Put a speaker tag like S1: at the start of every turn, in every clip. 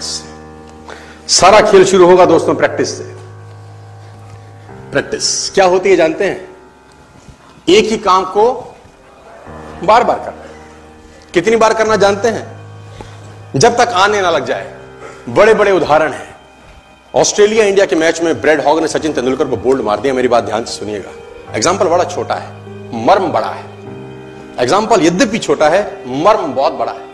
S1: Practice. सारा खेल शुरू होगा दोस्तों प्रैक्टिस से। प्रैक्टिस क्या होती है जानते हैं? एक ही काम को बार बार करना। कितनी बार करना जानते हैं? जब तक आने ना लग जाए। बड़े बड़े उदाहरण हैं। ऑस्ट्रेलिया इंडिया के मैच में ब्रैड हॉग ने सचिन तेंदुलकर को बोल्ड मार दिया। मेरी बात ध्यान से सुनिएगा। एग्जाम्पल बड़ा छोटा है, मर्म बड़ा है। एग्जाम्पल यद्यपि छोटा है, मर्म बहुत बड़ा है।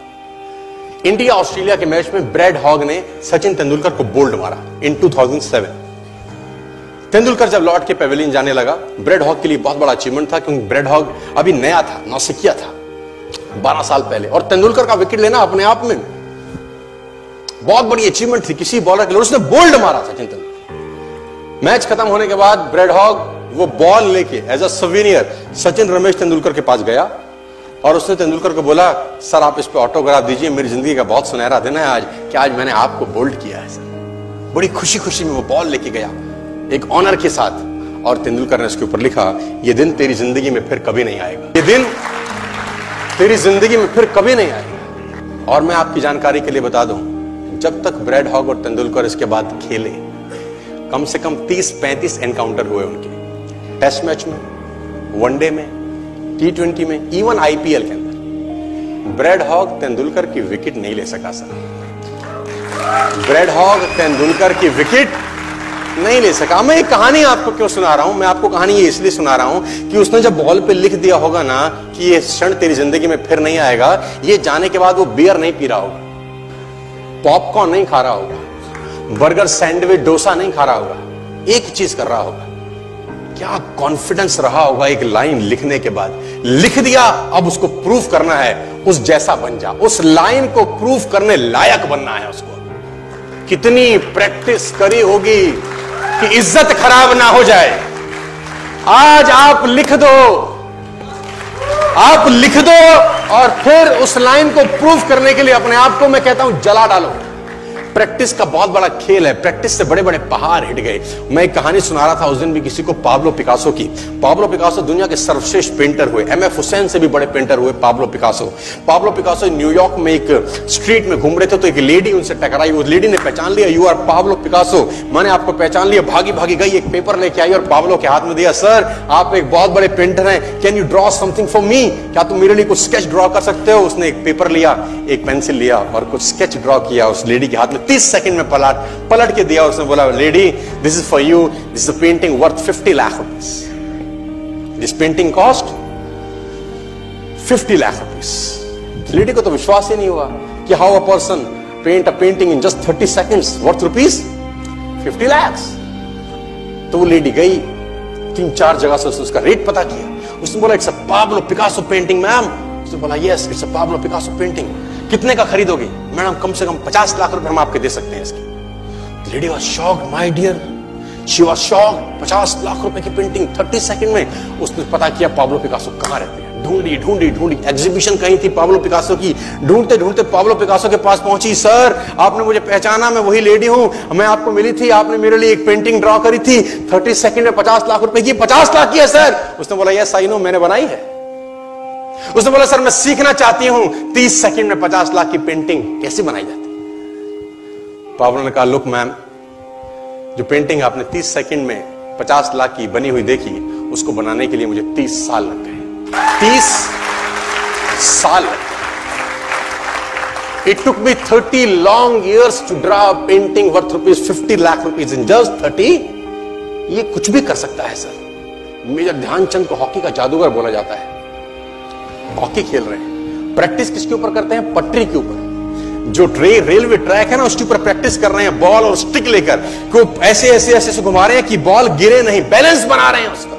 S1: इंडिया ऑस्ट्रेलिया के मैच में ब्रैड हॉग ने सचिन तेंदुलकर को बोल्ड मारा इन 2007। तेंदुलकर जब लौट के पेविलियन जाने लगा, ब्रैड हॉग के लिए बहुत बड़ा अचीवमेंट था, क्योंकि ब्रैड हॉग अभी नया था, नौसिखिया था 12 साल पहले, और तेंदुलकर का विकेट लेना अपने आप में बहुत बड़ी अचीवमेंट थी किसी बॉलर के लिए। उसने बोल्ड मारा सचिन तेंदुलकर। मैच खत्म होने के बाद ब्रैड हॉग वो बॉल लेके as a souvenir Sachin Ramesh Tendulkar के पास गया और उसने तेंदुलकर को बोला, सर आप इस पे ऑटोग्राफ दीजिए, मेरी जिंदगी का बहुत सुनहरा दिन है आज कि आज मैंने आपको बोल्ड किया है सर। बड़ी खुशी खुशी में वो बॉल लेके गया एक ऑनर के साथ, और तेंदुलकर ने उसके ऊपर लिखा, ये दिन तेरी जिंदगी में फिर कभी नहीं आएगा, ये दिन तेरी जिंदगी में फिर कभी नहीं आएगा। और मैं आपकी जानकारी के लिए बता दूं, जब तक ब्रैड हॉग और तेंदुलकर इसके बाद खेले, कम से कम 30-35 एनकाउंटर हुए उनके, टेस्ट मैच में, वनडे में, T20 में, इवन IPL के अंदर। ब्रैड हॉग तेंदुलकर की विकेट नहीं ले सका सर। ब्रैड हॉग तेंदुलकर की विकेट नहीं ले सका। मैं एक कहानी आपको क्यों सुना रहा हूं? मैं आपको कहानी ये इसलिए सुना रहा हूं कि उसने जब बॉल पे लिख दिया होगा ना कि ये क्षण तेरी जिंदगी में फिर नहीं आएगा, ये जाने के बाद वो बियर नहीं पी रहा होगा, पॉपकॉर्न नहीं खा रहा होगा, बर्गर, सैंडविच, डोसा नहीं खा रहा होगा, एक चीज कर रहा होगा। क्या कॉन्फिडेंस रहा होगा एक लाइन लिखने के बाद। लिख दिया, अब उसको प्रूफ करना है, उस जैसा बन जा, उस लाइन को प्रूफ करने लायक बनना है उसको। कितनी प्रैक्टिस करी होगी कि इज्जत खराब ना हो जाए। आज आप लिख दो, आप लिख दो, और फिर उस लाइन को प्रूफ करने के लिए अपने आप को मैं कहता हूं जला डालो। प्रैक्टिस का बहुत बड़ा खेल है। प्रैक्टिस से बड़े बड़े पहाड़ हिट गए। मैं एक कहानी सुना रहा था उस दिन भी किसी को, पाब्लो पिकासो की। पाब्लो पिकासो दुनिया के सर्वश्रेष्ठ पेंटर हुए, MF हुसैन से भी बड़े पेंटर हुए Pablo Picasso. Pablo Picasso New York में एक स्ट्रीट में घूम रहे थे तो एक लेडी उनसे टकराई। उस लेडी ने पहचान लिया, यू आर पाब्लो पिकासो, मैंने आपको पहचान लिया। भागी भागी गई, एक पेपर लेके आई और पाब्लो के हाथ में दिया, सर आप एक बहुत बड़े पेंटर हैं, can you draw something for me? क्या तुम मेरे लिए कुछ स्केच ड्रॉ कर सकते हो? उसने एक पेपर लिया, एक पेंसिल लिया और कुछ स्केच ड्रॉ किया उस लेडी के हाथ में। 30 सेकंड में पलट के दिया। उसने बोला, lady this is for you, this is a painting worth 50 lakh rupees. This painting cost 50 lakh rupees. Lady को तो विश्वास ही नहीं हुआ कि how a person paint a painting in just 30 seconds worth rupees 50 lakh. तो वो लेडी गई, 3-4 जगह से उसका रेट पता किया। उसने बोला, it's a Pablo Picasso painting ma'am. उसने बोला, yes it's a Pablo Picasso painting. कितने का खरीदोगे? मैडम कम से कम 50 लाख रुपए हम आपके दे सकते हैं इसकी। Lady was shocked, my dear, she was shocked. 50 lakh रुपए की पेंटिंग 30 सेकंड में। उसने पता किया पाब्लो पिकासो कहां रहते हैं। ढूंढी ढूंढी ढूंढी, एग्जीबिशन कहीं थी पाब्लो पिकासो की। ढूंढते ढूंढते पाब्लो पिकासो के पास पहुंची। सर आपने मुझे पहचाना, मैं वही लेडी हूं, मैं आपको मिली थी, आपने मेरे लिए एक पेंटिंग ड्रॉ करी थी 30 सेकंड में 50 लाख रुपए की। 50 लाख की है सर? उसने बोला, यस आई नो, मैंने बनाई है। उसने बोला, सर मैं सीखना चाहती हूं 30 सेकंड में 50 लाख की पेंटिंग कैसे बनाई जाती। पाब्लो ने कहा, लुक मैम, जो पेंटिंग आपने 30 सेकंड में 50 लाख की बनी हुई देखी, उसको बनाने के लिए मुझे 30 साल लग गए। 30 साल। It took me 30 long years to draw a painting worth rupees 50 lakh rupees in just 30। ये कुछ भी कर सकता है सर। मेजर ध्यानचंद को हॉकी का जादूगर बोला जाता है। हॉकी खेल रहे हैं, प्रैक्टिस किसके ऊपर करते हैं? पटरी के ऊपर। जो रेलवे ट्रैक है ना, उसके ऊपर प्रैक्टिस कर रहे हैं, बॉल और स्टिक लेकर को ऐसे ऐसे ऐसे से घुमा रहे हैं कि बॉल गिरे नहीं, बैलेंस बना रहे हैं उसका,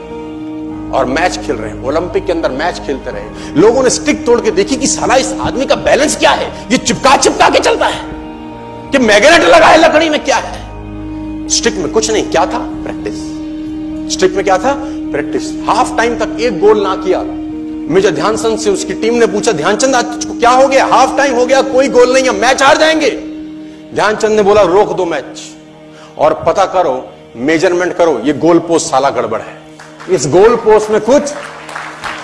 S1: और मैच खेल रहे हैं। ओलंपिक के अंदर मैच खेलते रहे। लोगों ने स्टिक तोड़ के देखी कि साला इस आदमी का बैलेंस क्या है, ये चिपका चिपका के चलता है कि मैग्नेट लगा है लकड़ी में, क्या है? स्टिक में कुछ नहीं, क्या था? प्रैक्टिस। स्टिक में क्या था? प्रैक्टिस। हाफ टाइम तक एक गोल ना किया। मेजर ध्यानचंद से उसकी टीम ने पूछा, ध्यानचंद आज तुझको क्या हो गया? हाफ टाइम हो गया, कोई गोल नहीं है, मैच हार जाएंगे। ध्यानचंद ने बोला, रोक दो मैच और पता करो, मेजरमेंट करो, ये गोल पोस्ट साला गड़बड़ है, इस गोल पोस्ट में कुछ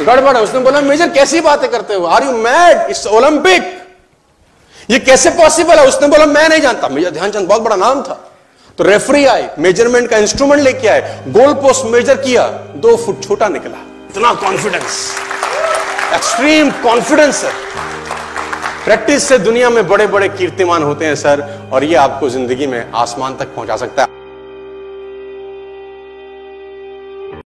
S1: गड़बड़ है। उसने बोला, मेजर कैसी बातें करते हो? Are you mad? It's Olympic. ये कैसे पॉसिबल है? उसने बोला मैं नहीं जानता। मेजर ध्यानचंद बहुत बड़ा नाम था। तो रेफरी आए, मेजरमेंट का इंस्ट्रूमेंट लेके आए, गोल पोस्ट मेजर किया, 2 फुट छोटा निकला। इतना कॉन्फिडेंस, एक्सट्रीम कॉन्फिडेंस है। प्रैक्टिस से दुनिया में बड़े बड़े कीर्तिमान होते हैं सर, और ये आपको जिंदगी में आसमान तक पहुंचा सकता है।